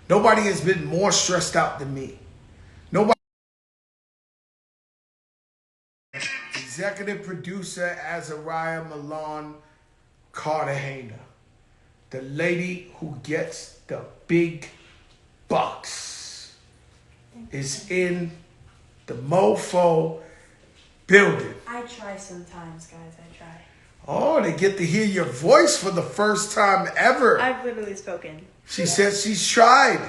Nobody has been more stressed out than me. Nobody. Executive producer Azariah Milan Cartagena. The lady who gets the big bucks is in the mofo building. I try sometimes, guys. I try. Oh, they get to hear your voice for the first time ever. I've literally spoken. She says she's tried.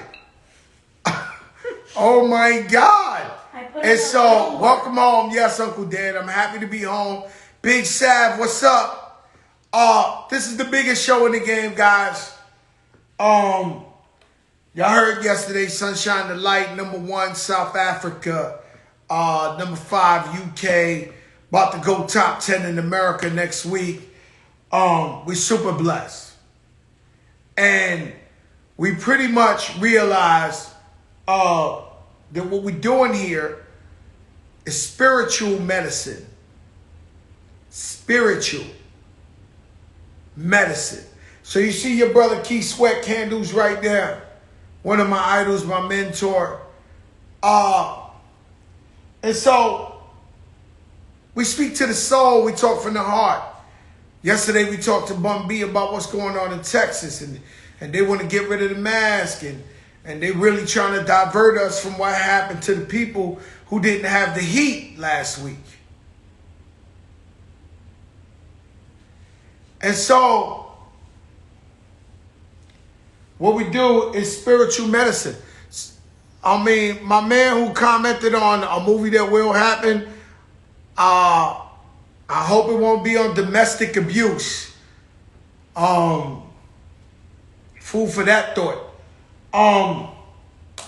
Oh my God. And so, welcome home. Yes, Uncle Dan. I'm happy to be home. Big Sav, what's up? This is the biggest show in the game, guys. Y'all heard yesterday, Sunshine the Light, #1, South Africa. #5, UK. About to go top 10 in America next week. We're super blessed. And we pretty much realized that what we're doing here is spiritual medicine. Spiritual medicine. So you see your brother Keith Sweat Candles right there. One of my idols, my mentor. And so we speak to the soul, we talk from the heart. Yesterday we talked to Bun B about what's going on in Texas, and they want to get rid of the mask, and they really trying to divert us from what happened to the people who didn't have the heat last week. And so what we do is spiritual medicine. I mean, my man who commented on a movie that will happen, I hope it won't be on domestic abuse. Food for that thought.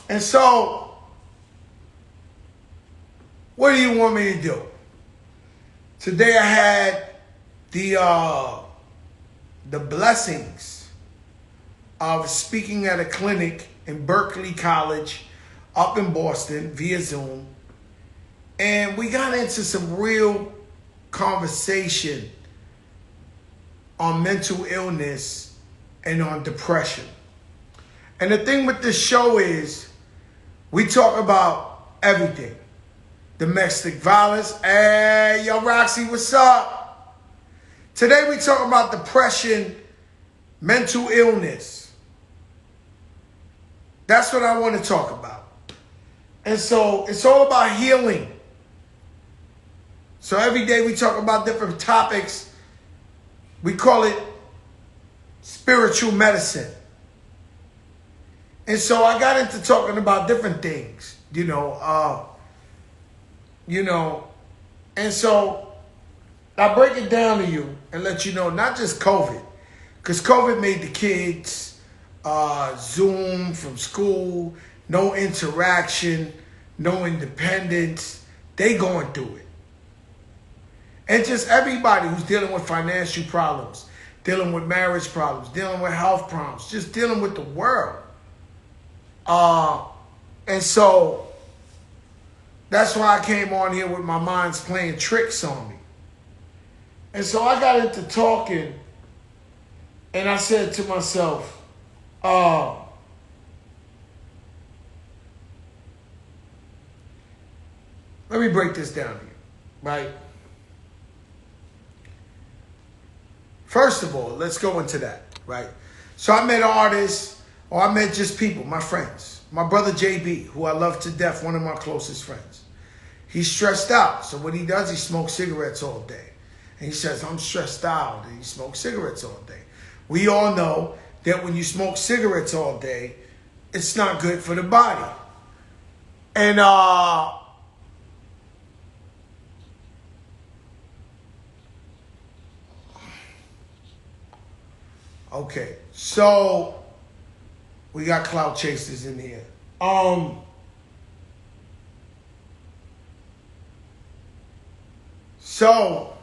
And so, what do you want me to do? Today I had the blessings of speaking at a clinic in Berkeley College up in Boston via Zoom. And we got into some real conversation on mental illness and on depression. And the thing with this show is we talk about everything. Domestic violence. Hey, yo, Roxy, what's up? Today we talk about depression, mental illness. That's what I want to talk about. And so it's all about healing. So every day we talk about different topics. We call it spiritual medicine. And so I got into talking about different things, and so I break it down to you and let you know, not just COVID, because COVID made the kids Zoom from school, no interaction, no independence. They going through it. And just everybody who's dealing with financial problems, dealing with marriage problems, dealing with health problems, just dealing with the world. And so that's why I came on here with my mind's playing tricks on me. And so I got into talking, and I said to myself, let me break this down to you, right? First of all, let's go into that, right? So I met artists, or I met just people, my friends. My brother JB, who I love to death, one of my closest friends. He's stressed out. So what he does, he smokes cigarettes all day. And he says, I'm stressed out. And he smokes cigarettes all day. We all know that when you smoke cigarettes all day, it's not good for the body. And okay, so we got clout chasers in here. So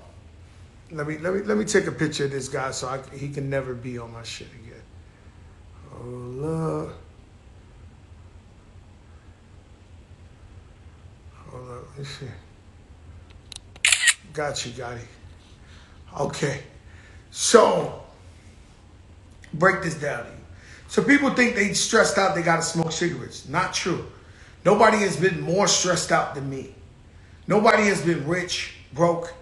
let me take a picture of this guy so he can never be on my shit again. Hold up, let's see. Got you, Gotti. Okay, so break this down to you. So people think they stressed out, they got to smoke cigarettes. Not true. Nobody has been more stressed out than me. Nobody has been rich, broke.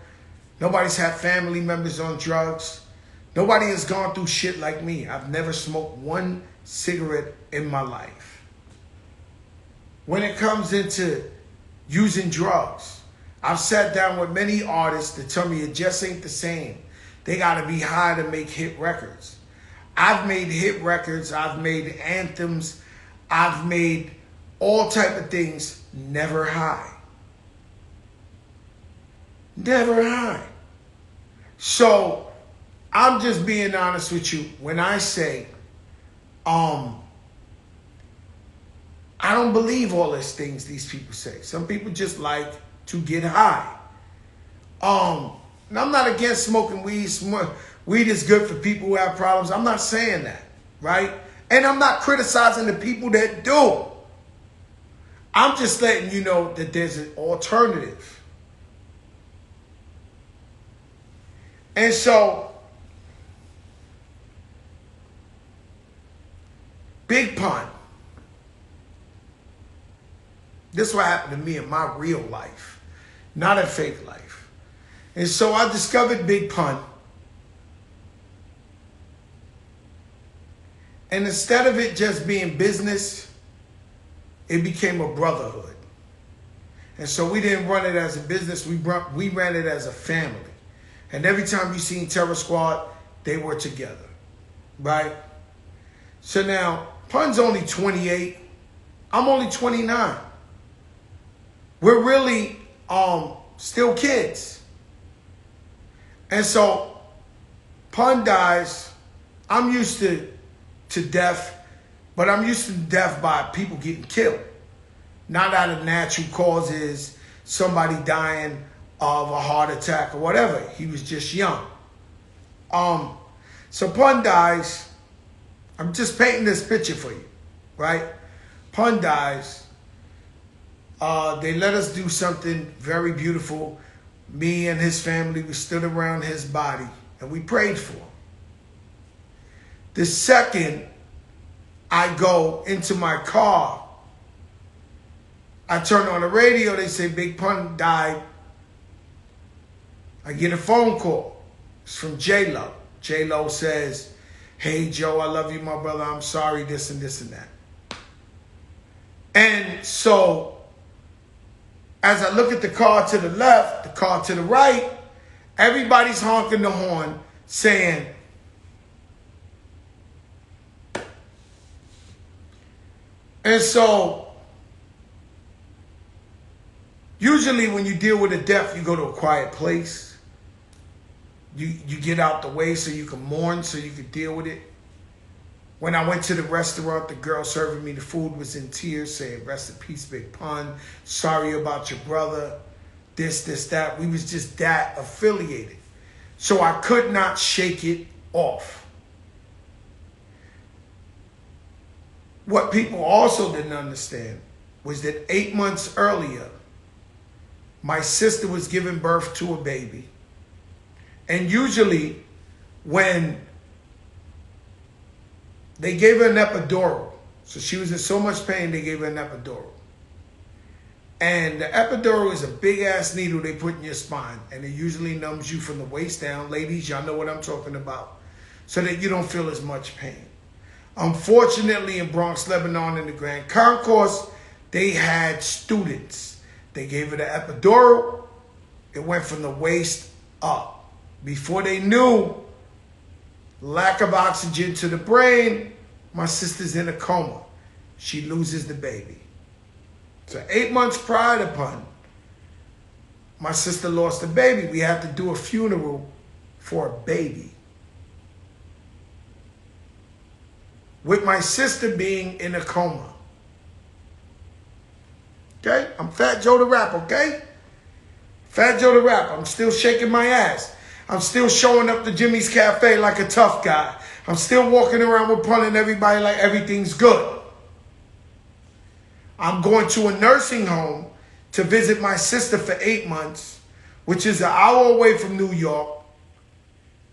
Nobody's had family members on drugs. Nobody has gone through shit like me. I've never smoked one cigarette in my life. When it comes into using drugs, I've sat down with many artists that tell me it just ain't the same. They got to be high to make hit records. I've made hit records. I've made anthems. I've made all type of things, never high. Never high. So I'm just being honest with you when I say, I don't believe all these things these people say. Some people just like to get high. And I'm not against smoking weed. Weed is good for people who have problems. I'm not saying that, right? And I'm not criticizing the people that do. I'm just letting you know that there's an alternative. And so, Big Pun. This is what happened to me in my real life, not a fake life. And so I discovered Big Pun. And instead of it just being business, it became a brotherhood. And so we didn't run it as a business, we ran it as a family. And every time you seen Terror Squad, they were together, right? So now, Pun's only 28. I'm only 29. We're really still kids. And so, Pun dies. I'm used to death, but I'm used to death by people getting killed. Not out of natural causes, somebody dying of a heart attack or whatever. He was just young. So Pun dies. I'm just painting this picture for you, right? Pun dies. They let us do something very beautiful. Me and his family, we stood around his body and we prayed for him. The second I go into my car, I turn on the radio, they say Big Pun died. I get a phone call. It's from J-Lo. J-Lo says, hey, Joe, I love you, my brother. I'm sorry, this and this and that. And so, as I look at the car to the left, the car to the right, everybody's honking the horn saying, and so, usually when you deal with a death, you go to a quiet place. You get out the way so you can mourn, so you can deal with it. When I went to the restaurant, the girl serving me the food was in tears saying, rest in peace, Big Pun. Sorry about your brother. This, that. We was just that affiliated. So I could not shake it off. What people also didn't understand was that 8 months earlier, my sister was giving birth to a baby. And usually when they gave her an epidural, so she was in so much pain, they gave her an epidural. And the epidural is a big ass needle they put in your spine. And it usually numbs you from the waist down. Ladies, y'all know what I'm talking about. So that you don't feel as much pain. Unfortunately, in Bronx, Lebanon, in the Grand Concourse, they had students. They gave her the epidural. It went from the waist up. Before they knew, lack of oxygen to the brain, my sister's in a coma. She loses the baby. So 8 months prior to Pun, my sister lost the baby. We had to do a funeral for a baby. With my sister being in a coma. Okay? I'm Fat Joe the Rapper, okay? Fat Joe the Rapper. I'm still shaking my ass. I'm still showing up to Jimmy's Cafe like a tough guy. I'm still walking around with Pun and everybody like everything's good. I'm going to a nursing home to visit my sister for 8 months, which is an hour away from New York.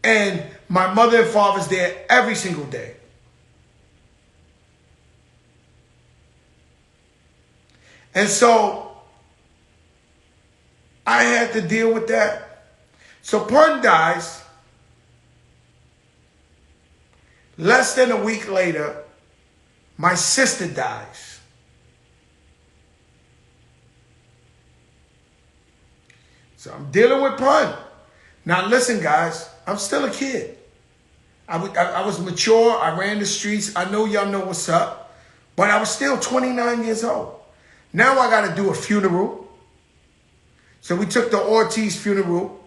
And my mother and father's there every single day. And so I had to deal with that. So Pun dies. Less than a week later, my sister dies. So I'm dealing with Pun. Now listen, guys, I'm still a kid. I was mature. I ran the streets. I know y'all know what's up. But I was still 29 years old. Now I got to do a funeral. So we took the Ortiz funeral.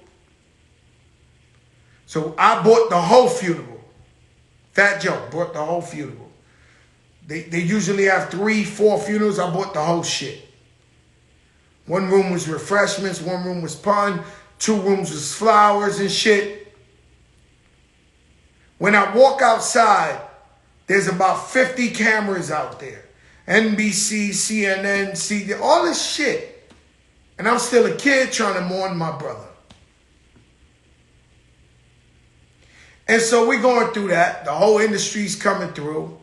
So I bought the whole funeral. Fat Joe bought the whole funeral. They usually have 3-4 funerals. I bought the whole shit. One room was refreshments. One room was Pun. 2 rooms was flowers and shit. When I walk outside, there's about 50 cameras out there. NBC, CNN, all this shit. And I'm still a kid trying to mourn my brother. And so we're going through that. The whole industry's coming through.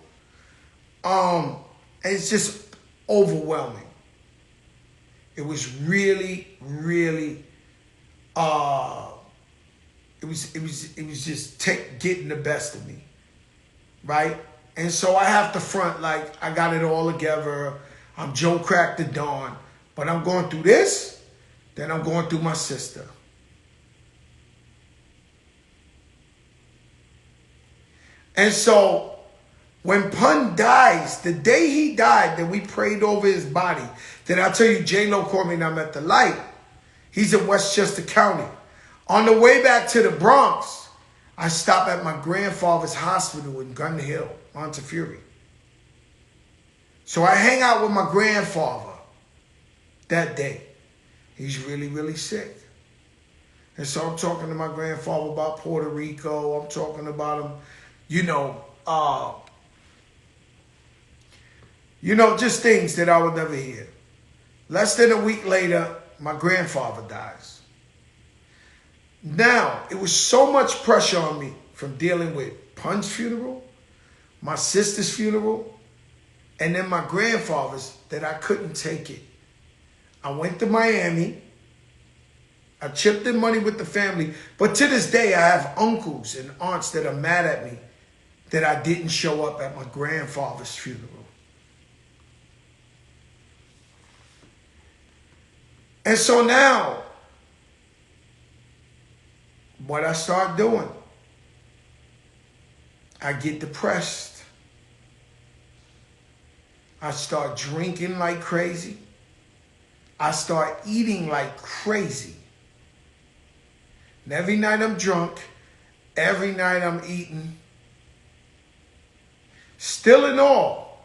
And it's just overwhelming. It was really, really, it was just getting the best of me, right? And so I have to front like I got it all together. I'm Joe Crack the Dawn, but I'm going through this, then I'm going through my sister. And so when Pun dies, the day he died, that we prayed over his body, then I tell you, J-Lo called me and I'm at the light. He's in Westchester County. On the way back to the Bronx, I stop at my grandfather's hospital in Gun Hill, Montefiore. So I hang out with my grandfather that day. He's really, really sick. And so I'm talking to my grandfather about Puerto Rico. I'm talking about him, just things that I would never hear. Less than a week later, my grandfather dies. Now, it was so much pressure on me from dealing with Pun's funeral, my sister's funeral, and then my grandfather's that I couldn't take it. I went to Miami. I chipped in money with the family. But to this day, I have uncles and aunts that are mad at me that I didn't show up at my grandfather's funeral. And so now, what I start doing, I get depressed. I start drinking like crazy. I start eating like crazy. And every night I'm drunk. Every night I'm eating. Still in all,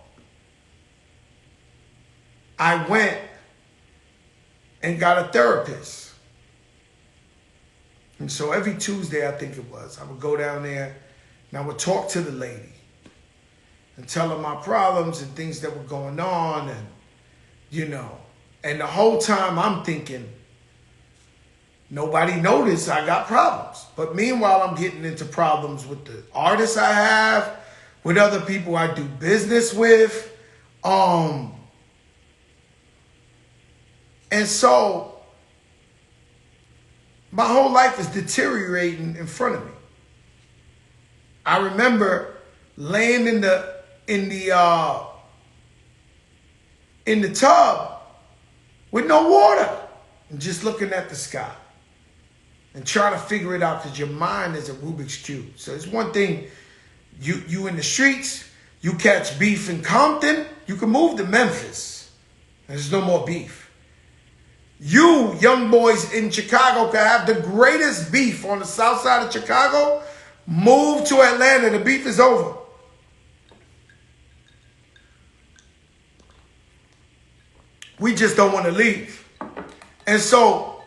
I went and got a therapist. And so every Tuesday, I think it was, I would go down there and I would talk to the lady and tell her my problems and things that were going on and, and the whole time I'm thinking, nobody noticed I got problems. But meanwhile, I'm getting into problems with the artists I have, with other people I do business with. And so my whole life is deteriorating in front of me. I remember laying in the tub with no water and just looking at the sky and trying to figure it out because your mind is a Rubik's Cube. So it's one thing, you in the streets, you catch beef in Compton, you can move to Memphis. There's no more beef. You, young boys in Chicago, can have the greatest beef on the south side of Chicago. Move to Atlanta. The beef is over. We just don't want to leave. And so,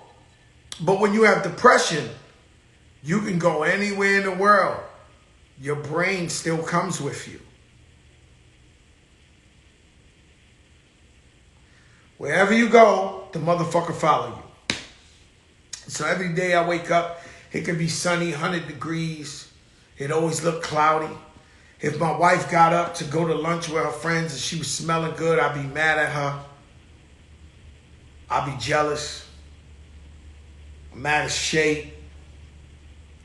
but when you have depression, you can go anywhere in the world. Your brain still comes with you. Wherever you go, the motherfucker follow you. So every day I wake up, it can be sunny, 100 degrees. It always look cloudy. If my wife got up to go to lunch with her friends and she was smelling good, I'd be mad at her. I'll be jealous. I'm out of shape.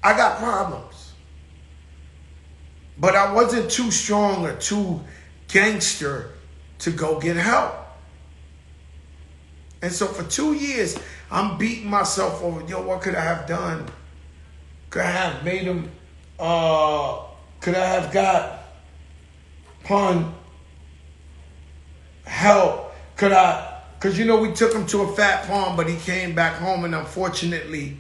I got problems. But I wasn't too strong or too gangster to go get help. And so for 2 years, I'm beating myself over, yo, what could I have done? Could I have made him, could I have got Pun help? Because we took him to a fat farm, but he came back home, and unfortunately,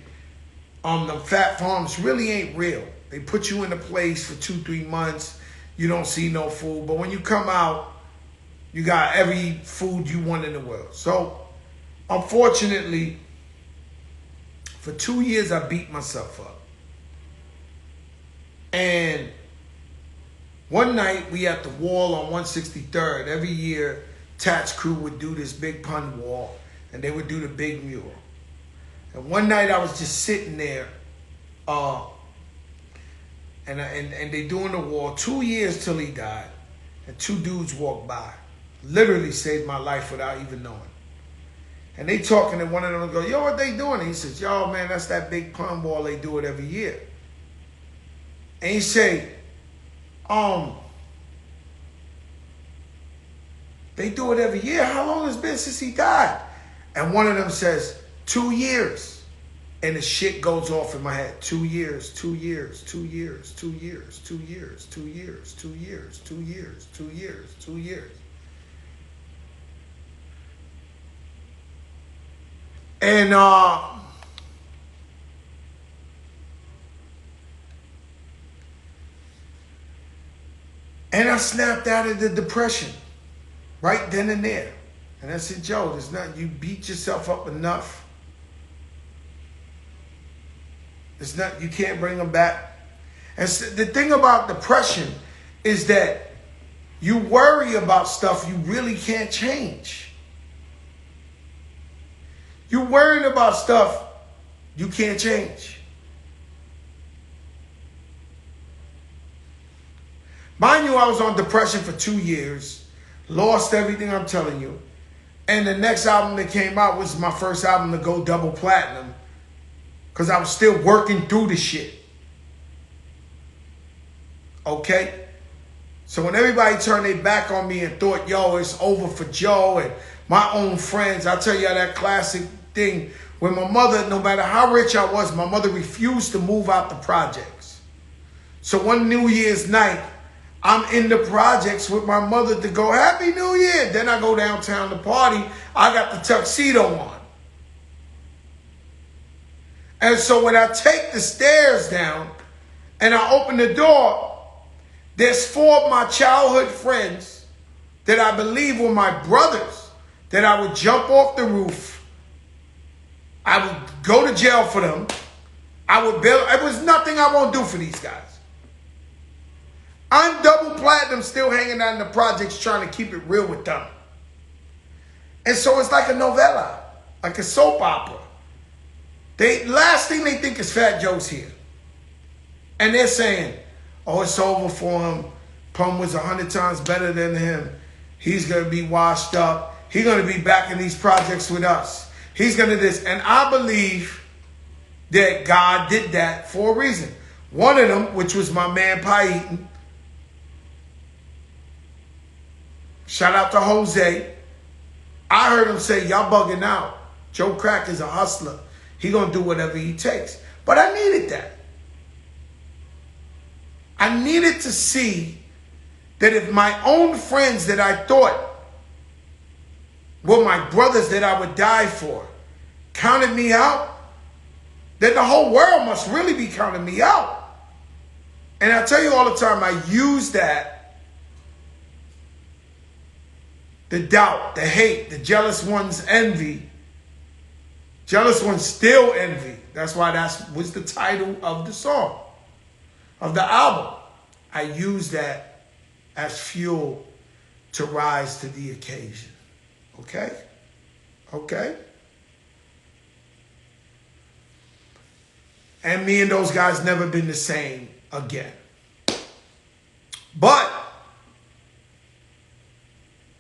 the fat farms really ain't real. They put you in a place for 2-3 months. You don't see no food. But when you come out, you got every food you want in the world. So, unfortunately, for 2 years, I beat myself up. And one night, we at the wall on 163rd. Every year, Tats Crew would do this big Pun wall, and they would do the big mural. And one night, I was just sitting there, and they doing the wall. 2 years till he died, and 2 dudes walked by. Literally saved my life without even knowing. And they talking, and one of them go, yo, what they doing? And he says, yo, man, that's that big Pun wall. They do it every year. And he say, they do it every year. How long has it been since he died? And one of them says, 2 years. And the shit goes off in my head. 2 years, 2 years, 2 years, 2 years, 2 years, 2 years, 2 years, 2 years, 2 years, 2 years. And I snapped out of the depression right then and there. And I said, Joe, there's nothing. You beat yourself up enough. It's not, you can't bring them back. And so the thing about depression is that you worry about stuff you really can't change. You're worrying about stuff you can't change. Mind you, I was on depression for 2 years, lost everything, I'm telling you. And the next album that came out was my first album to go double platinum, because I was still working through the shit. Okay? So when everybody turned their back on me and thought, yo, it's over for Joe and my own friends, I'll tell you that classic thing where my mother, no matter how rich I was, my mother refused to move out the projects. So one New Year's night, I'm in the projects with my mother to go, Happy New Year. Then I go downtown to party. I got the tuxedo on. And so when I take the stairs down and I open the door, there's 4 of my childhood friends that I believe were my brothers, that I would jump off the roof. I would go to jail for them. I would bail. It was nothing I won't do for these guys. I'm double platinum, still hanging out in the projects trying to keep it real with them. And so it's like a novella, like a soap opera. Last thing they think is Fat Joe's here. And they're saying, oh, it's over for him. Pun was 100 times better than him. He's going to be washed up. He's going to be back in these projects with us. He's going to this. And I believe that God did that for a reason. One of them, which was my man Pie Eaton. Shout out to Jose. I heard him say, y'all bugging out. Joe Crack is a hustler. He going to do whatever he takes. But I needed that. I needed to see that if my own friends that I thought were my brothers that I would die for counted me out, then the whole world must really be counting me out. And I tell you all the time, I use that, the doubt, the hate, the jealous ones envy. Jealous ones still envy. That's why that was the title of the song, of the album. I use that as fuel to rise to the occasion. Okay? Okay? And me and those guys never been the same again. But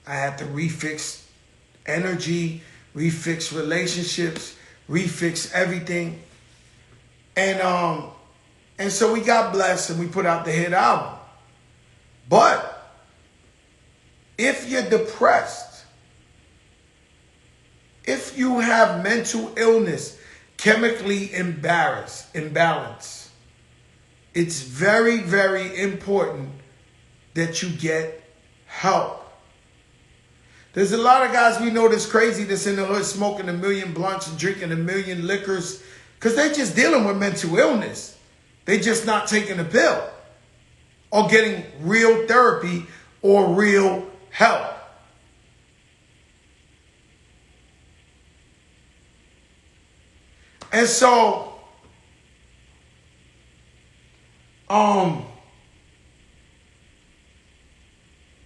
I had to refix energy, refix relationships, refix everything. And so we got blessed and we put out the hit album. But if you're depressed, if you have mental illness, chemically imbalanced, it's very, very important that you get help. There's a lot of guys we know that's crazy that's in the hood smoking 1 million blunts and drinking 1 million liquors because they just dealing with mental illness. They just not taking a pill or getting real therapy or real help. And so,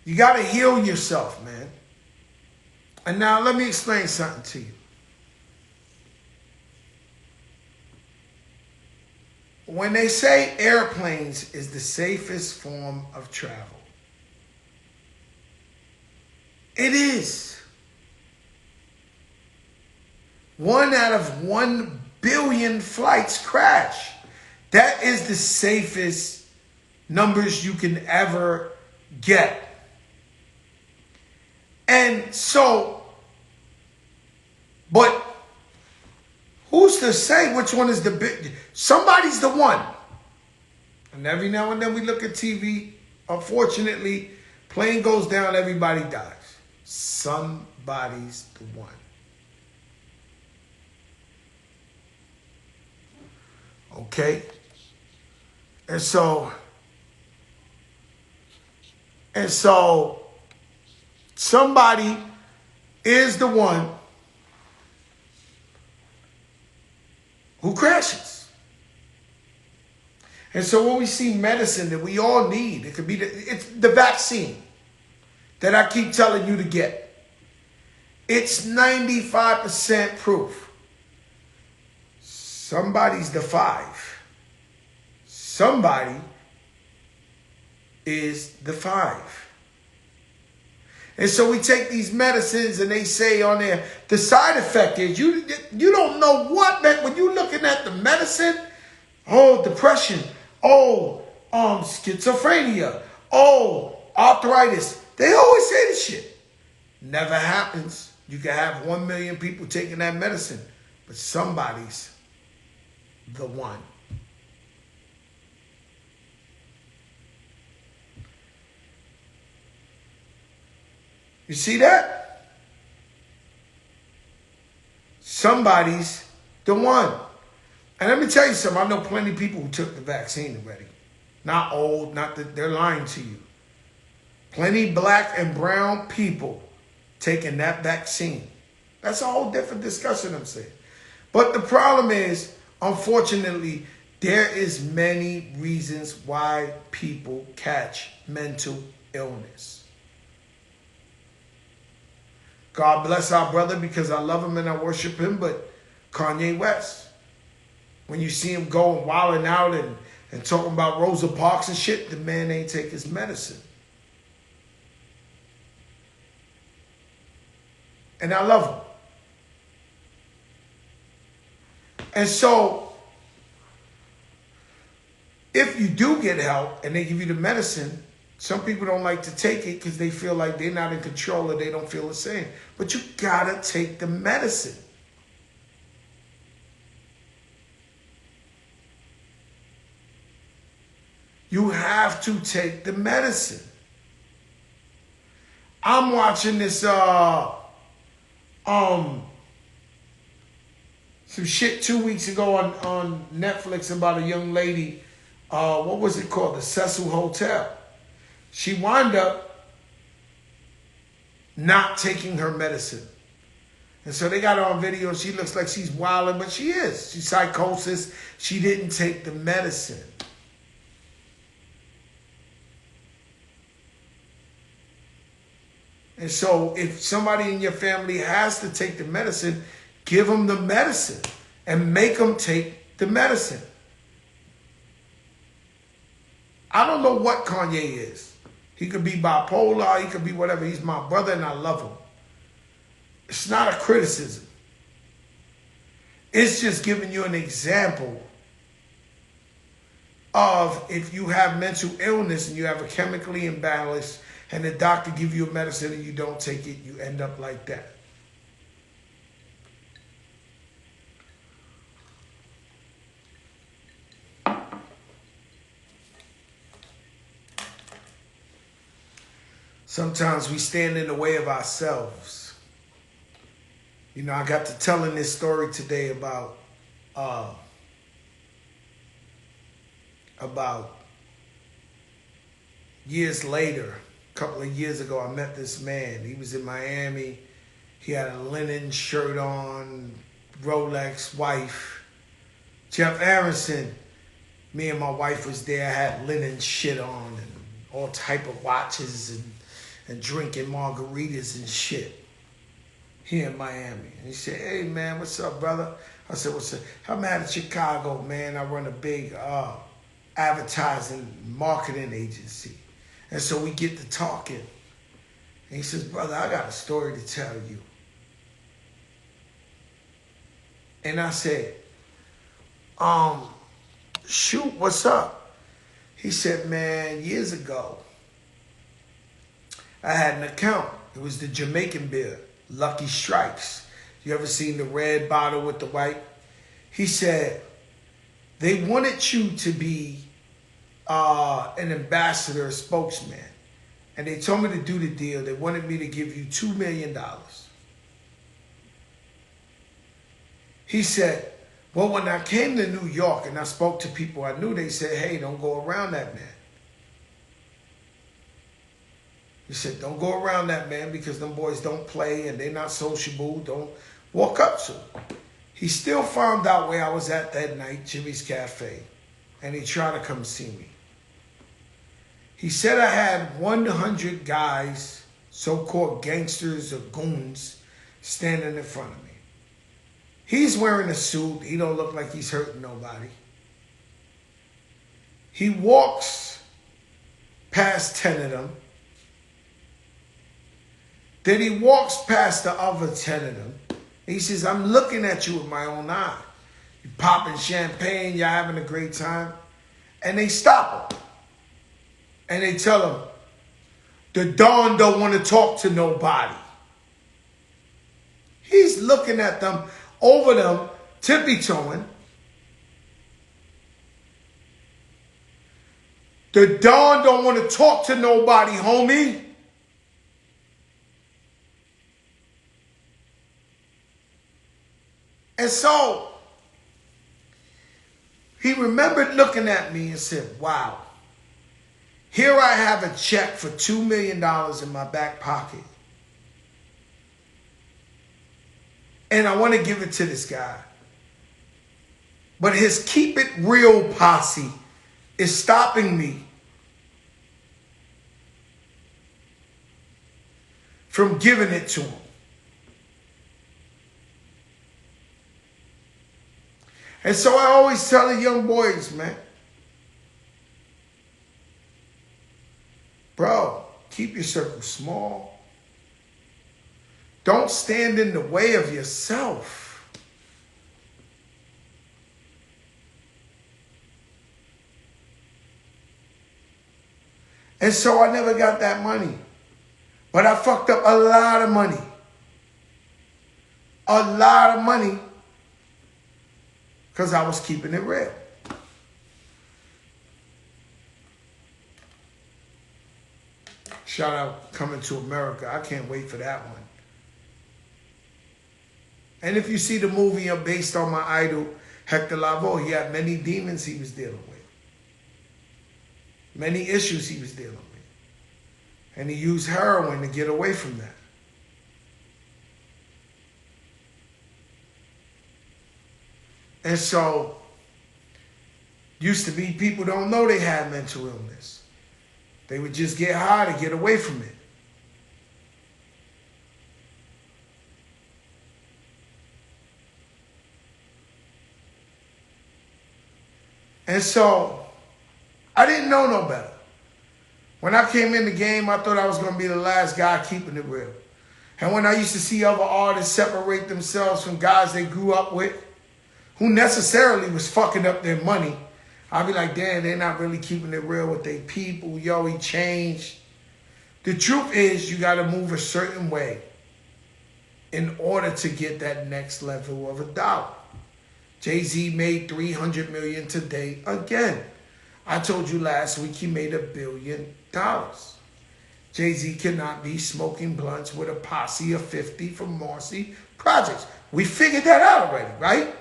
you got to heal yourself, man. And now let me explain something to you. When they say airplanes is the safest form of travel, it is. 1 out of 1 billion flights crash. That is the safest numbers you can ever get. And so, but who's to say which one is the big? Somebody's the one. And every now and then we look at TV. Unfortunately, plane goes down, everybody dies. Somebody's the one. Okay? And so somebody is the one who crashes. And so when we see medicine that we all need, it could be it's the vaccine that I keep telling you to get. It's 95% proof. Somebody's the 5. Somebody is the 5. And so we take these medicines and they say on there, the side effect is you don't know what, man. When you're looking at the medicine, oh, depression, oh, schizophrenia, oh, arthritis. They always say this shit. Never happens. You can have 1 million people taking that medicine, but somebody's the one. You see that? Somebody's the one. And let me tell you something. I know plenty of people who took the vaccine already. Not old, not that they're lying to you. Plenty black and brown people taking that vaccine. That's a whole different discussion, I'm saying. But the problem is, unfortunately, there is many reasons why people catch mental illness. God bless our brother because I love him and I worship him, but Kanye West, when you see him going wilding out and talking about Rosa Parks and shit, the man ain't take his medicine. And I love him. And so, if you do get help and they give you the medicine, some people don't like to take it because they feel like they're not in control or they don't feel the same. But you gotta take the medicine. You have to take the medicine. I'm watching this some shit 2 weeks ago on Netflix about a young lady. What was it called? The Cecil Hotel. She wound up not taking her medicine. And so they got her on video. She looks like she's wilding, but she is. She's psychosis. She didn't take the medicine. And so if somebody in your family has to take the medicine, give them the medicine and make them take the medicine. I don't know what Kanye is. He could be bipolar. He could be whatever. He's my brother and I love him. It's not a criticism. It's just giving you an example of if you have mental illness and you have a chemically imbalance and the doctor give you a medicine and you don't take it, you end up like that. Sometimes we stand in the way of ourselves. You know, I got to telling this story today about years later, a couple of years ago, I met this man. He was in Miami. He had a linen shirt on, Rolex, wife. Jeff Aronson, me and my wife was there. I had linen shit on and all type of watches and drinking margaritas and shit here in Miami. And he said, hey, man, what's up, brother? I said, what's up? I'm out of Chicago, man. I run a big advertising marketing agency. And so we get to talking. And he says, brother, I got a story to tell you. And I said, shoot, what's up? He said, man, years ago, I had an account. It was the Jamaican beer, Lucky Strikes. You ever seen the red bottle with the white? He said, they wanted you to be an ambassador, a spokesman. And they told me to do the deal. They wanted me to give you $2 million. He said, well, when I came to New York and I spoke to people I knew, they said, hey, don't go around that man. He said, don't go around that man because them boys don't play and they're not sociable. Don't walk up to him. He still found out where I was at that night, Jimmy's Cafe, and he tried to come see me. He said I had 100 guys, so-called gangsters or goons, standing in front of me. He's wearing a suit. He don't look like he's hurting nobody. He walks past 10 of them. Then he walks past the other 10 of them. He says, I'm looking at you with my own eye. You popping champagne, you're having a great time. And they stop him. And they tell him, the Don don't want to talk to nobody. He's looking at them, over them, tippy-toeing. The Don don't want to talk to nobody, homie. And so, he remembered looking at me and said, wow, here I have a check for $2 million in my back pocket. And I want to give it to this guy. But his Keep It Real posse is stopping me from giving it to him. And so I always tell the young boys, man, bro, keep your circle small. Don't stand in the way of yourself. And so I never got that money. But I fucked up a lot of money. A lot of money. Because I was keeping it real. Shout out Coming to America. I can't wait for that one. And if you see the movie based on my idol, Hector Lavoe, he had many demons he was dealing with. Many issues he was dealing with. And he used heroin to get away from that. And so, used to be people don't know they had mental illness. They would just get high to get away from it. And so, I didn't know no better. When I came in the game, I thought I was going to be the last guy keeping it real. And when I used to see other artists separate themselves from guys they grew up with, who necessarily was fucking up their money, I'd be like, damn, they're not really keeping it real with their people. Yo, he changed. The truth is, you got to move a certain way in order to get that next level of a dollar. Jay-Z made $300 million today again. I told you last week he made $1 billion. Jay-Z cannot be smoking blunts with a posse of 50 from Marcy Projects. We figured that out already, right?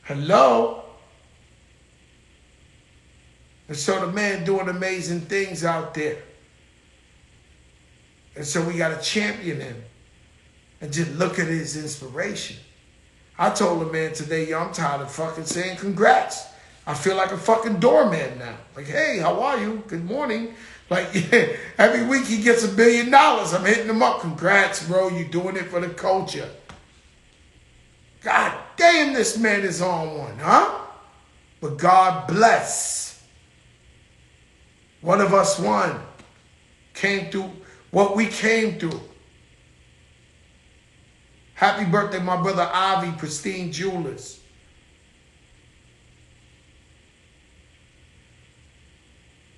Hello? And so the man doing amazing things out there. And so we got to champion him and just look at his inspiration. I told the man today, yo, I'm tired of fucking saying congrats. I feel like a fucking doorman now. Like, hey, how are you? Good morning. Like, yeah, every week he gets $1 billion. I'm hitting him up. Congrats, bro. You're doing it for the culture. God damn, this man is on one, huh? But God bless. One of us won. Came through what we came through. Happy birthday, my brother Avi, Pristine Jewelers.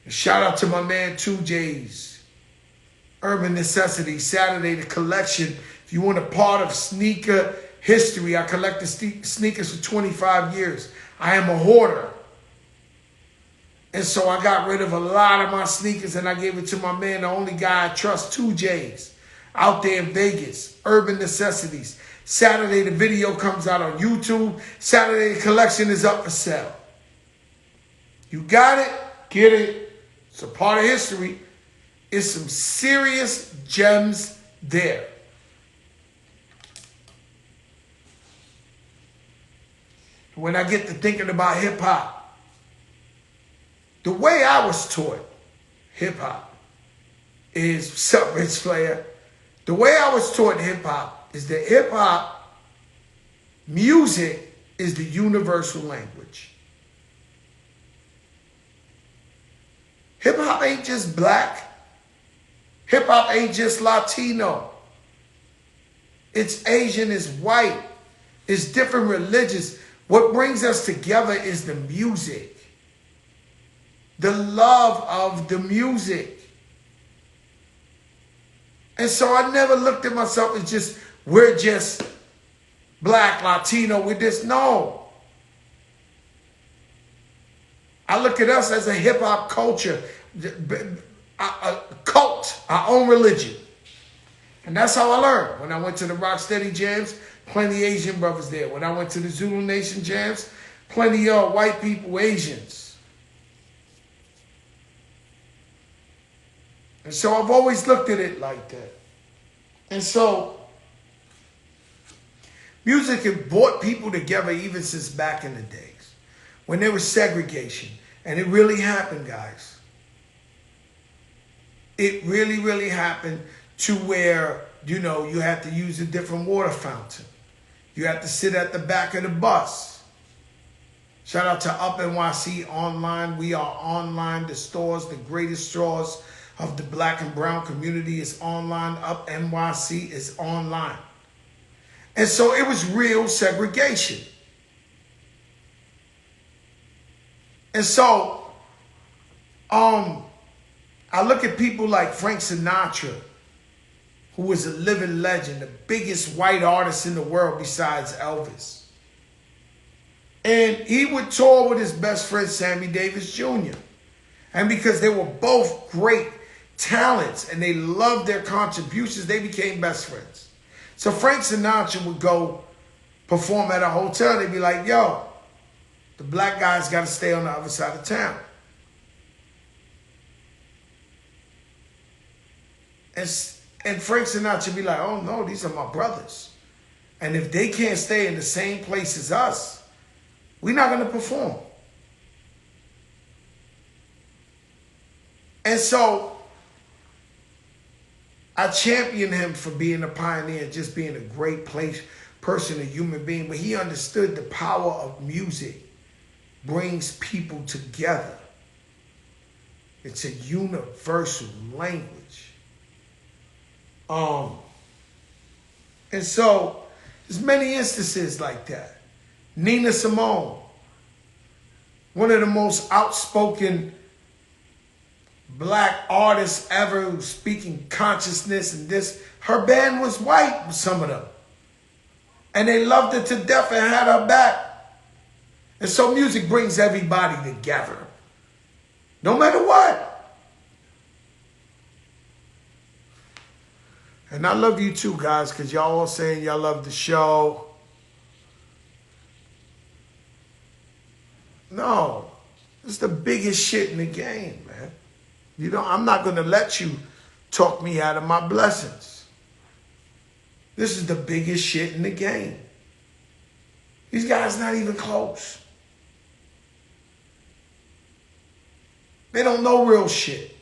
And shout out to my man 2J's. Urban Necessity, Saturday, the collection. If you want a part of sneaker history, I collected sneakers for 25 years. I am a hoarder. And so I got rid of a lot of my sneakers and I gave it to my man, the only guy I trust, 2J's, out there in Vegas. Urban Necessities. Saturday, the video comes out on YouTube. Saturday, the collection is up for sale. You got it? Get it. It's a part of history. It's some serious gems there. When I get to thinking about hip-hop, the way I was taught hip-hop is, what's up, Rich Flair? The way I was taught hip-hop is that hip-hop music is the universal language. Hip-hop ain't just black. Hip-hop ain't just Latino. It's Asian, it's white. It's different religions. What brings us together is the music. The love of the music. And so I never looked at myself as just, we're just black, Latino, we're this. No. I look at us as a hip-hop culture, a cult, our own religion. And that's how I learned. When I went to the Rocksteady jams, plenty Asian brothers there. When I went to the Zulu Nation jams, plenty of white people, Asians. And so I've always looked at it like that. And so music has brought people together even since back in the days when there was segregation. And it really happened, guys. It really, really happened to where, you know, you had to use a different water fountain. You had to sit at the back of the bus. Shout out to Up NYC Online. We are online. The stores, the greatest stores of the black and brown community is online. Up NYC is online. And so it was real segregation. And so I look at people like Frank Sinatra, who was a living legend, the biggest white artist in the world besides Elvis. And he would tour with his best friend, Sammy Davis Jr. And because they were both great talents and they loved their contributions, they became best friends. So Frank Sinatra would go perform at a hotel. They'd be like, yo, the black guy's got to stay on the other side of town. And Frank Sinatra would be like, oh no, these are my brothers. And if they can't stay in the same place as us, we're not going to perform. And so I champion him for being a pioneer, just being a great person, a human being, but he understood the power of music brings people together. It's a universal language. And so there's many instances like that. Nina Simone, one of the most outspoken black artists ever, speaking consciousness and this. Her band was white, some of them. And they loved her to death and had her back. And so music brings everybody together. No matter what. And I love you too, guys, because y'all all saying y'all love the show. No. It's the biggest shit in the game, man. You know, I'm not going to let you talk me out of my blessings. This is the biggest shit in the game. These guys not even close. They don't know real shit.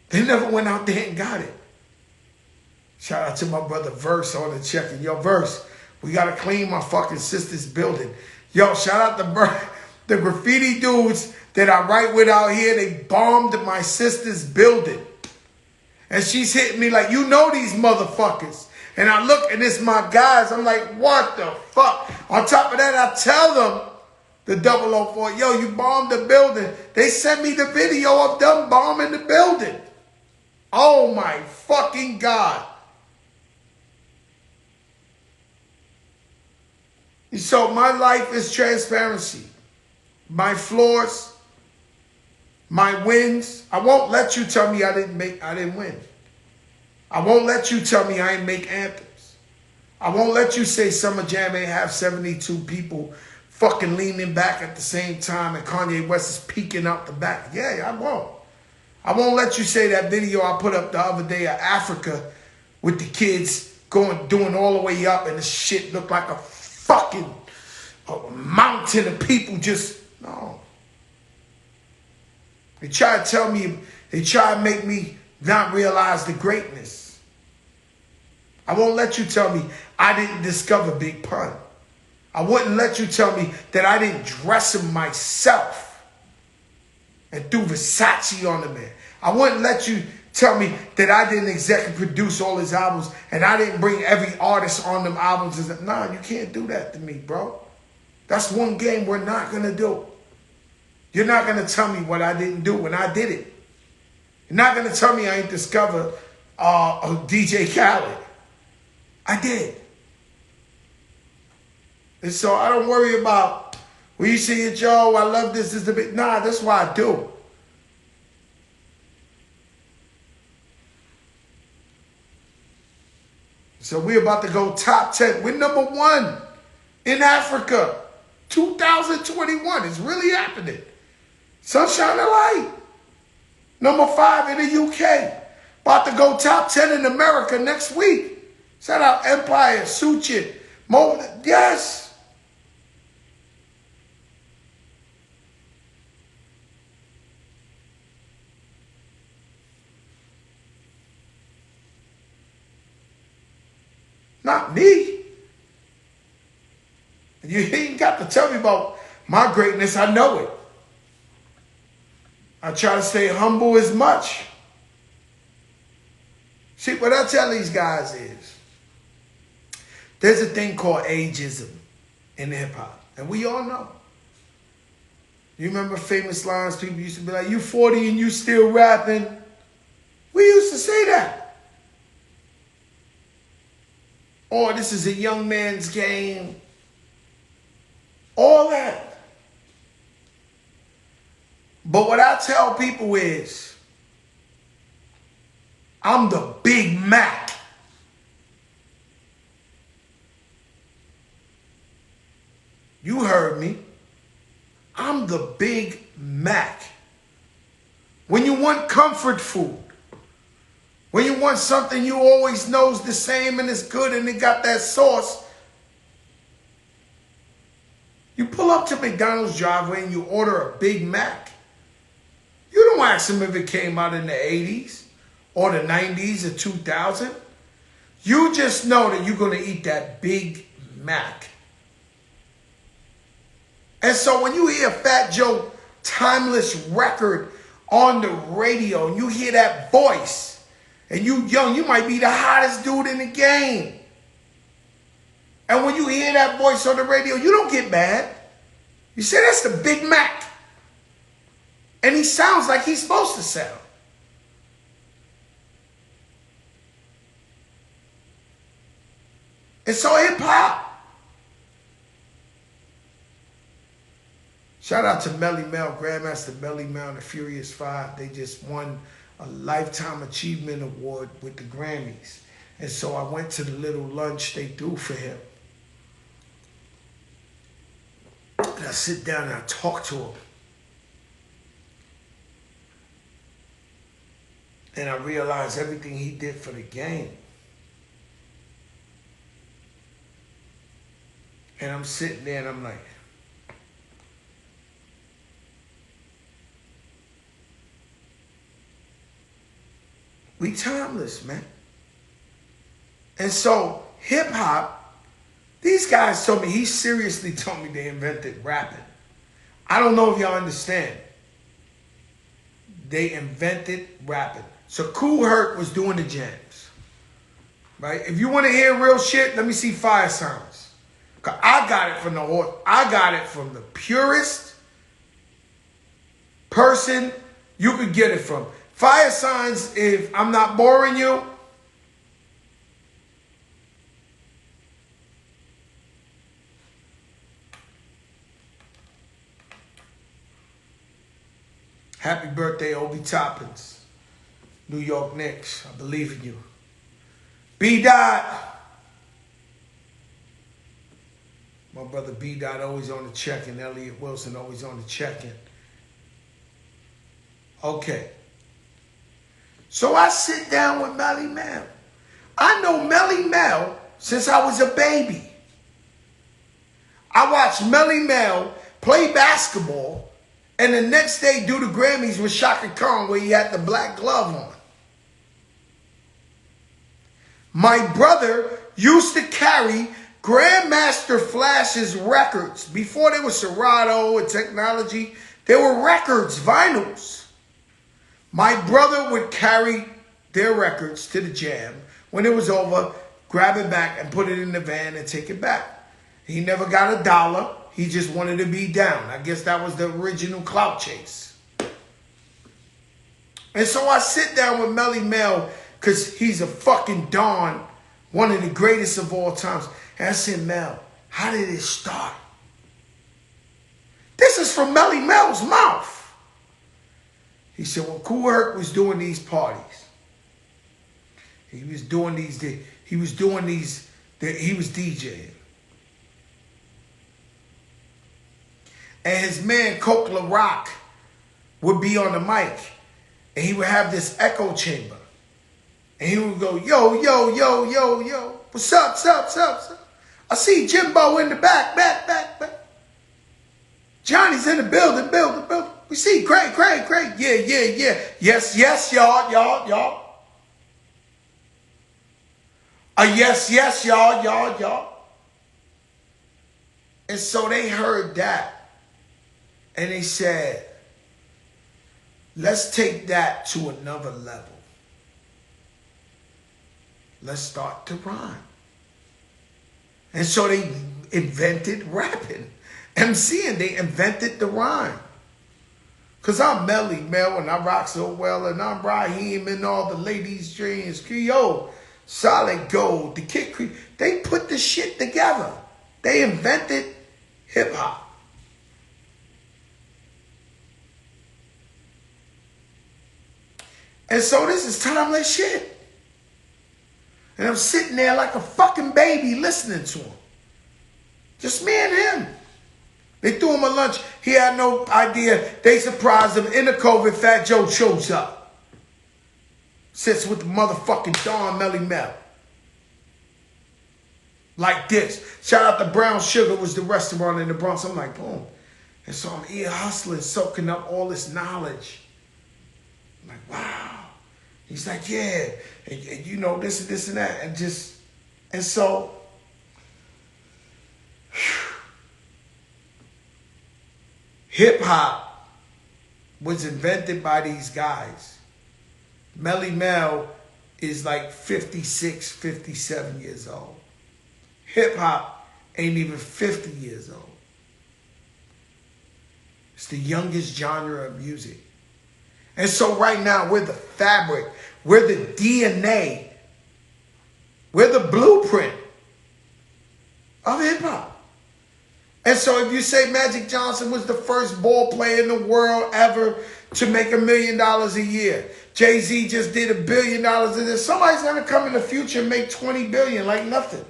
They never went out there and got it. Shout out to my brother Verse on the check-in. Yo, Verse, we got to clean my fucking sister's building. Yo, shout out to the graffiti dudes that I write with out here. They bombed my sister's building. And she's hitting me like, you know these motherfuckers. And I look and it's my guys. I'm like, what the fuck? On top of that, I tell them, the 004, yo, you bombed the building. They sent me the video of them bombing the building. Oh my fucking God. So my life is transparency. My flaws, my wins. I won't let you tell me I didn't win. I won't let you tell me I ain't make anthems. I won't let you say Summer Jam ain't have 72 people fucking leaning back at the same time and Kanye West is peeking out the back. Yeah, I won't. I won't let you say that video I put up the other day of Africa with the kids doing all the way up and the shit looked like a fucking mountain of people just, no. They try to tell me, they try to make me not realize the greatness. I won't let you tell me I didn't discover Big Pun. I wouldn't let you tell me that I didn't dress him myself and do Versace on the man. I wouldn't let you tell me that I didn't executive produce all his albums and I didn't bring every artist on them albums. Nah, you can't do that to me, bro. That's one game we're not going to do. You're not going to tell me what I didn't do when I did it. You're not going to tell me I ain't discovered DJ Khaled. I did. And so I don't worry about, when you see it, Joe, I love this is the bit. Nah, that's why I do. So we're about to go top 10. We're number 1 in Africa. 2021. It's really happening. Sunshine and Light. Number 5 in the UK. About to go top 10 in America next week. Shout out Empire, Suchin, Mo. Yes. Not me. You ain't got to tell me about my greatness. I know it. I try to stay humble as much. See, what I tell these guys is, there's a thing called ageism in hip-hop. And we all know. You remember famous lines people used to be like, you 40 and you still rapping? We used to say that. Or this is a young man's game. All that. But what I tell people is, I'm the Big Mac. You heard me. I'm the Big Mac. When you want comfort food, when you want something you always know's the same and it's good and it got that sauce, you pull up to McDonald's driveway and you order a Big Mac. You don't ask them if it came out in the 80s or the 90s or 2000. You just know that you're going to eat that Big Mac. And so when you hear Fat Joe Timeless record on the radio and you hear that voice and you young, you might be the hottest dude in the game. And when you hear that voice on the radio, you don't get mad. You say, that's the Big Mac. And he sounds like he's supposed to sound. And so hip-hop. Shout out to Melly Mel, Grandmaster Melly Mel and the Furious Five. They just won a Lifetime Achievement Award with the Grammys. And so I went to the little lunch they threw for him. And I sit down and I talk to him. And I realize everything he did for the game. And I'm sitting there and I'm like, we timeless, man. And so hip hop, these guys told me, he seriously told me they invented rapping. I don't know if y'all understand. They invented rapping. So Kool Herc was doing the jams. Right? If you want to hear real shit, let me see Fire Signs. Cause I got it from the purest person you could get it from. Fire Signs, if I'm not boring you. Happy birthday, Obi Toppins. New York Knicks. I believe in you. B. Dot. My brother B. Dot always on the check-in. Elliot Wilson always on the check-in. Okay. So I sit down with Melly Mel. I know Melly Mel since I was a baby. I watched Melly Mel play basketball and the next day do the Grammys with Shaka Khan where he had the black glove on. My brother used to carry Grandmaster Flash's records. Before there was Serato and technology, there were records, vinyls. My brother would carry their records to the jam. When it was over, grab it back and put it in the van and take it back. He never got $1. He just wanted to be down. I guess that was the original clout chase. And so I sit down with Melly Mel because he's a fucking Don, one of the greatest of all times. And I said, Mel, how did it start? This is from Melly Mel's mouth. He said, when Kool Herc was doing these parties, he was DJing. And his man, Coke LaRock, would be on the mic. And he would have this echo chamber. And he would go, yo, yo, yo, yo, yo. What's up, what's up? I see Jimbo in the back. Johnny's in the building. We see Craig. Yeah. Yes, y'all. Yes, y'all. And so they heard that. And they said, let's take that to another level. Let's start to rhyme. And so they invented rapping. MCing, they invented the rhyme. Because I'm Melly Mel and I rock so well. And I'm Raheem and all the ladies' dreams. Creole, Solid Gold, the Kid Creek. They put the shit together. They invented hip-hop. And so this is timeless shit. And I'm sitting there like a fucking baby listening to him. Just me and him. They threw him a lunch. He had no idea. They surprised him. In the COVID, Fat Joe shows up. Sits with the motherfucking Don Melly Mel. Like this. Shout out to Brown Sugar, was the restaurant in the Bronx. I'm like, boom. And so I'm ear hustling, soaking up all this knowledge. I'm like, wow. He's like, yeah, and you know, this and that. And so, hip hop was invented by these guys. Melly Mel is like 56, 57 years old. Hip hop ain't even 50 years old. It's the youngest genre of music. And so right now, we're the fabric, we're the DNA, we're the blueprint of hip hop. And so if you say Magic Johnson was the first ball player in the world ever to make $1 million a year, Jay-Z just did $1 billion a year, somebody's going to come in the future and make $20 billion like nothing.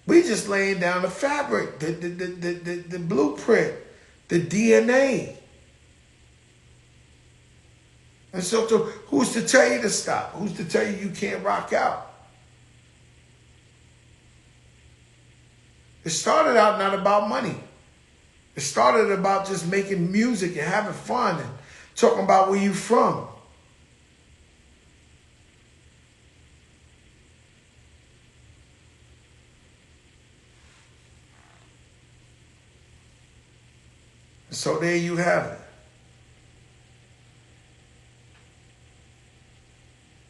We just laying down the fabric, the blueprint, the DNA. And so who's to tell you to stop? Who's to tell you can't rock out? It started out not about money. It started about just making music and having fun and talking about where you from. So there you have it.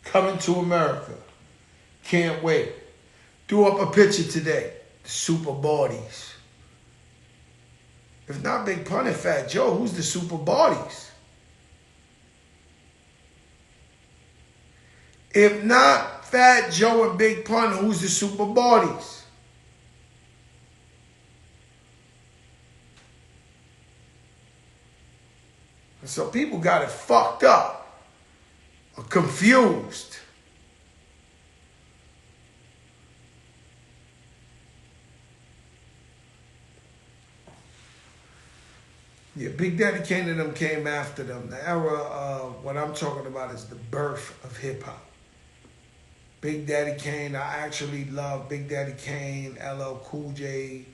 Coming to America. Can't wait. Threw up a picture today. The Super Bodies. If not Big Pun and Fat Joe, who's the Super Bodies? If not Fat Joe and Big Pun, who's the Super Bodies? So people got it fucked up or confused. Yeah, Big Daddy Kane and them came after them. The era of what I'm talking about is the birth of hip hop. Big Daddy Kane, I actually love Big Daddy Kane, LL Cool J,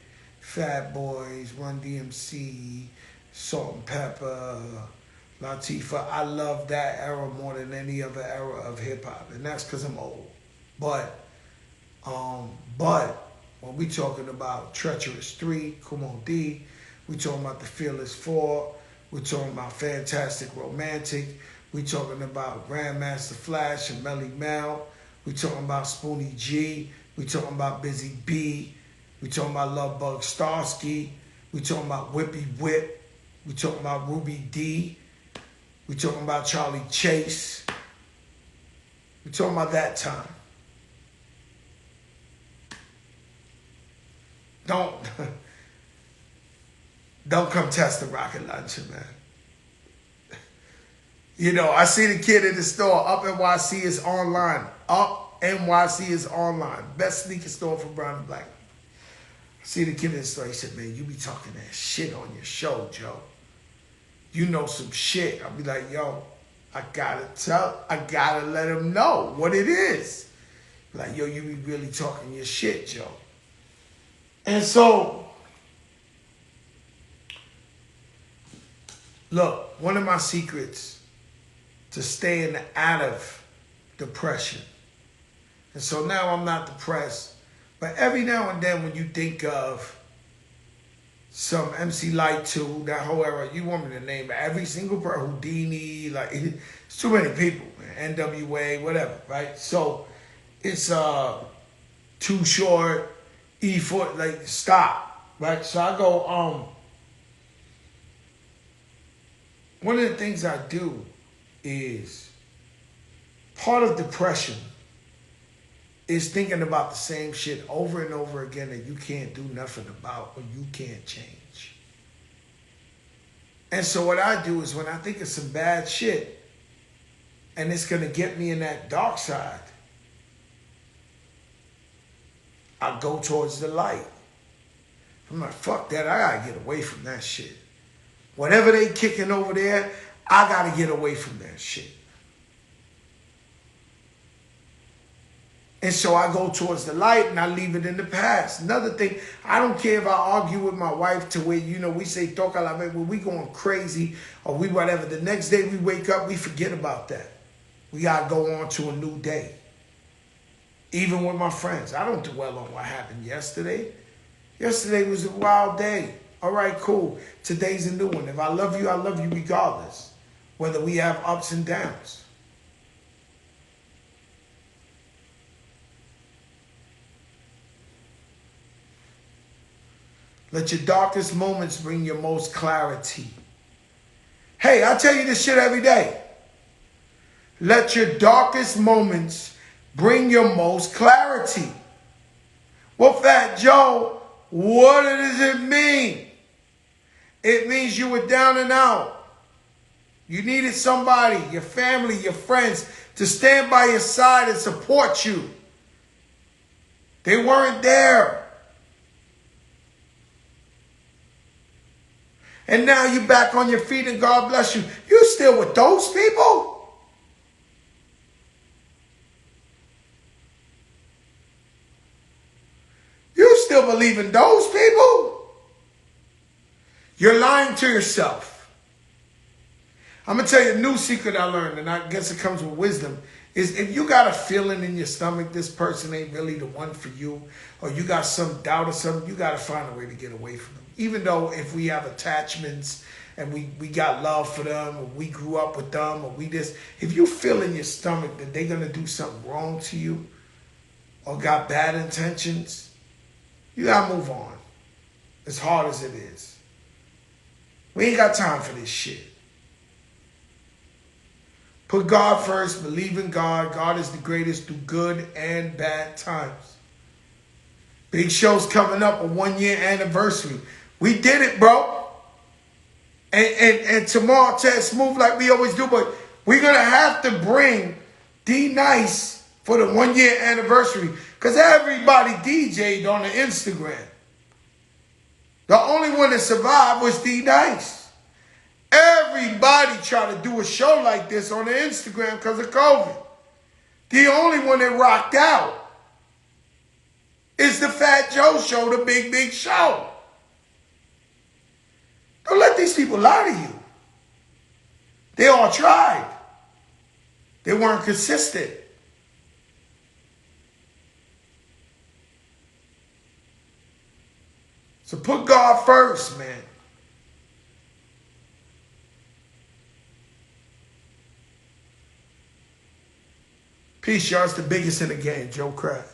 Fat Boys, Run DMC, Salt and Pepper, Latifah. I love that era more than any other era of hip hop, and that's because I'm old. But when we talking about Treacherous 3, Come On D, we talking about The Fearless 4, we talking about Fantastic Romantic, we talking about Grandmaster Flash and Melly Mel, we talking about Spoonie G, we talking about Busy B, we talking about Love Bug Starsky, we talking about Whippy Whip, we talking about Ruby D, we talking about Charlie Chase, we talking about that time. Don't come test the rocket launcher, man. You know, I see the kid in the store. Up NYC is online. Up NYC is online. Best sneaker store for brown and black. I see the kid in the store. He said, man, you be talking that shit on your show, Joe. You know some shit. I'll be like, yo, I gotta let him know what it is. Like, yo, you be really talking your shit, Joe. And so, look, one of my secrets to staying out of depression. And so now I'm not depressed, but every now and then when you think of some MC Light 2, that whole era, you want me to name every single person, Houdini, like, it's too many people, man. NWA, whatever, right? So it's Too Short, E4, like, stop, right? So I go, one of the things I do is part of depression is thinking about the same shit over and over again that you can't do nothing about or you can't change. And so what I do is when I think of some bad shit and it's going to get me in that dark side, I go towards the light. I'm like, fuck that, I got to get away from that shit. Whatever they kicking over there, I got to get away from that shit. And so I go towards the light and I leave it in the past. Another thing, I don't care if I argue with my wife to where, we say, toca la vez, when we going crazy or we whatever. The next day we wake up, we forget about that. We got to go on to a new day. Even with my friends, I don't dwell on what happened yesterday. Yesterday was a wild day. All right, cool. Today's a new one. If I love you regardless, whether we have ups and downs. Let your darkest moments bring your most clarity. Hey, I tell you this shit every day. Let your darkest moments bring your most clarity. Well, Fat Joe, what does it mean? It means you were down and out. You needed somebody, your family, your friends, to stand by your side and support you. They weren't there. And now you're back on your feet and God bless you. You still with those people? You still believe in those people? You're lying to yourself. I'm going to tell you a new secret I learned, and I guess it comes with wisdom, is if you got a feeling in your stomach this person ain't really the one for you, or you got some doubt or something, you got to find a way to get away from them. Even though if we have attachments and we got love for them, or we grew up with them, or we just, if you feel in your stomach that they're going to do something wrong to you or got bad intentions, you got to move on. As hard as it is. We ain't got time for this shit. Put God first, believe in God. God is the greatest through good and bad times. Big show's coming up, a 1-year anniversary. We did it, bro. And tomorrow, Ted Smooth like we always do, but we're going to have to bring D-Nice for the 1-year anniversary because everybody DJ'd on the Instagram. The only one that survived was D-Nice. Everybody tried to do a show like this on the Instagram because of COVID. The only one that rocked out is the Fat Joe Show, the big show. Don't let these people lie to you. They all tried. They weren't consistent. So put God first, man. Peace, y'all. It's the biggest in the game, Joe Crabb.